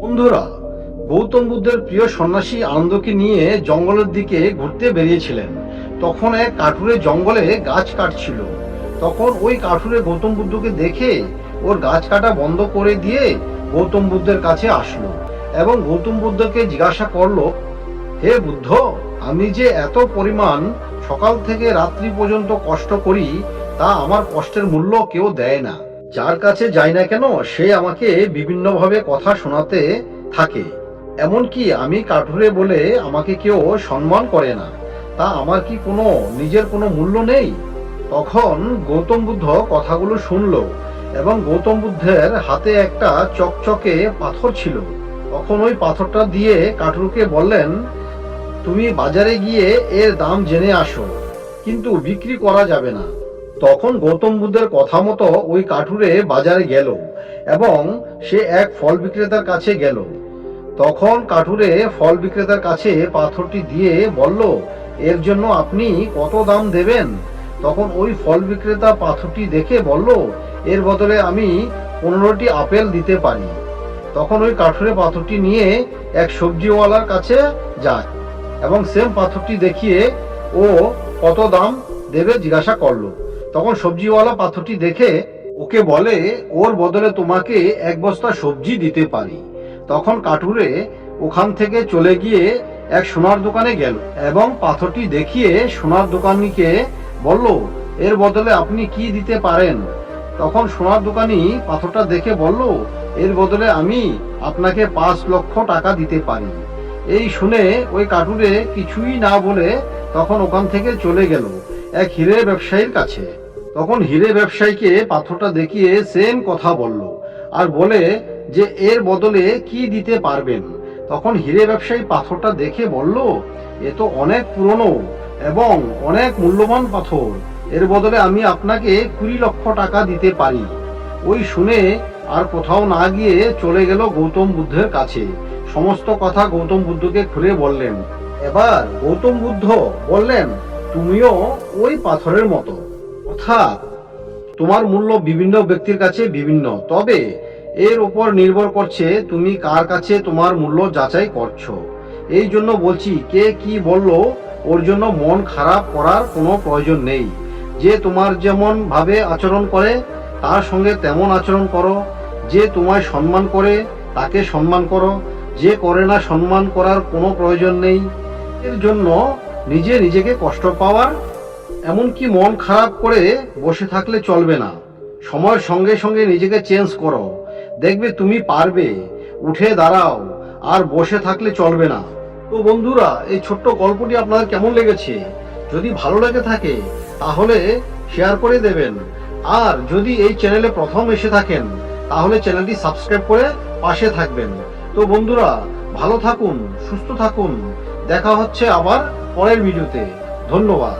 বন্ধুরা, গৌতম বুদ্ধের প্রিয় সন্ন্যাসী আনন্দকে নিয়ে জঙ্গলের দিকে ঘুরতে বেরিয়েছিলেন। তখন এক কাঠুরে জঙ্গলে গাছ কাটছিল। তখন ওই কাঠুরে গৌতম বুদ্ধকে দেখে ওর গাছ কাটা বন্ধ করে দিয়ে গৌতম বুদ্ধের কাছে আসলো এবং গৌতম বুদ্ধকে জিজ্ঞাসা করলো, হে বুদ্ধ, আমি যে এত পরিমাণ সকাল থেকে রাত্রি পর্যন্ত কষ্ট করি, তা আমার কষ্টের মূল্য কেউ দেয় না। যার কাছে যাই না কেন সে আমাকে বিভিন্নভাবে কথা শোনাতে থাকে। এমনকি আমি কাঠুরে বলে আমাকে কেউ সম্মান করে না। তা আমার কি কোনো নিজের কোনো মূল্য নেই? তখন গৌতম বুদ্ধ কথাগুলো শুনলো এবং গৌতম বুদ্ধের হাতে একটা চকচকে পাথর ছিল। তখন ওই পাথরটা দিয়ে কাঠুরকে বললেন, তুমি বাজারে গিয়ে এর দাম জেনে আসো, কিন্তু বিক্রি করা যাবে না। তখন গৌতম বুদ্ধের কথা মতো ওই কাঠুরে বাজারে গেল এবং সে এক ফল বিক্রেতার কাছে গেল। তখন কাঠুরে ফল বিক্রেতার কাছে পাথরটি দিয়ে বলল, এর জন্য আপনি কত দাম দেবেন? তখন ওই ফল বিক্রেতা পাথরটি দেখে বলল, এর বদলে আমি 15টি আপেল দিতে পারি। তখন ওই কাঠুরে পাথরটি নিয়ে এক সবজিওয়ালার কাছে যায় এবং সেম পাথরটি দেখিয়ে ও কত দাম দেবে জিজ্ঞাসা করলো। তখন সবজিওয়ালা পাথরটি দেখে ওকে বলে, ওর বদলে তোমাকে এক বস্তা সবজি দিতে পারি। তখন কাঠুরে ওখান থেকে চলে গিয়ে এক সোনার দোকানে গেল এবং পাথরটি দেখিয়ে সোনার দোকানিকে বলল, এর বদলে আপনি কি দিতে পারেন? তখন সোনার দোকানি পাথরটা দেখে বলল, এর বদলে আমি আপনাকে 5 লক্ষ টাকা দিতে পারি। এই শুনে ওই কাঠুরে কিছুই না বলে তখন ওখান থেকে চলে গেল এক হিরে ব্যবসায়ীর কাছে। তখন হিরে ব্যবসায়ীকে পাথরটা দেখিয়ে সেম কথা বলল আর বলে যে এর বদলে কি দিতে পারবেন। তখন হিরে ব্যবসায়ী পাথরটা দেখে বলল, এ তো অনেক পুরনো এবং অনেক মূল্যবান পাথর, এর বদলে আমি আপনাকে 20 লক্ষ টাকা দিতে পারি। ওই শুনে আর কোথাও না গিয়ে চলে গেল গৌতম বুদ্ধের কাছে। সমস্ত কথা গৌতম বুদ্ধকে খুলে বললেন। এবার গৌতম বুদ্ধ বললেন, তুমিও ওই পাথরের মতো, অর্থাৎ তোমার মূল্য বিভিন্ন ব্যক্তির কাছে বিভিন্ন, তবে এর উপর নির্ভর করছে তুমি কার কাছে তোমার মূল্য যাচাই করছো। এই জন্য বলছি, কে কি বলল ওর জন্য মন খারাপ করার কোনো প্রয়োজন নেই। যে তোমার যেমন ভাবে আচরণ করে তার সঙ্গে তেমন আচরণ করো। যে তোমায় সম্মান করে তাকে সম্মান করো, যে করে না সম্মান করার কোনো প্রয়োজন নেই। এর জন্য নিজেকে কষ্ট পাওয়ার এমনকি মন খারাপ করে বসে থাকলে চলবে না। সময়ের সঙ্গে সঙ্গে নিজেকে চেঞ্জ করো, দেখবে তুমি পারবে। উঠে দাঁড়াও, আর বসে থাকলে চলবে না। তো বন্ধুরা, এই ছোট্ট গল্পটি আপনাদের কেমন লেগেছে? যদি ভালো লেগে থাকে তাহলে শেয়ার করে দেবেন, আর যদি এই চ্যানেলে প্রথম এসে থাকেন তাহলে চ্যানেলটি সাবস্ক্রাইব করে পাশে থাকবেন। তো বন্ধুরা, ভালো থাকুন, সুস্থ থাকুন। দেখা হচ্ছে আবার পরের ভিডিওতে। ধন্যবাদ।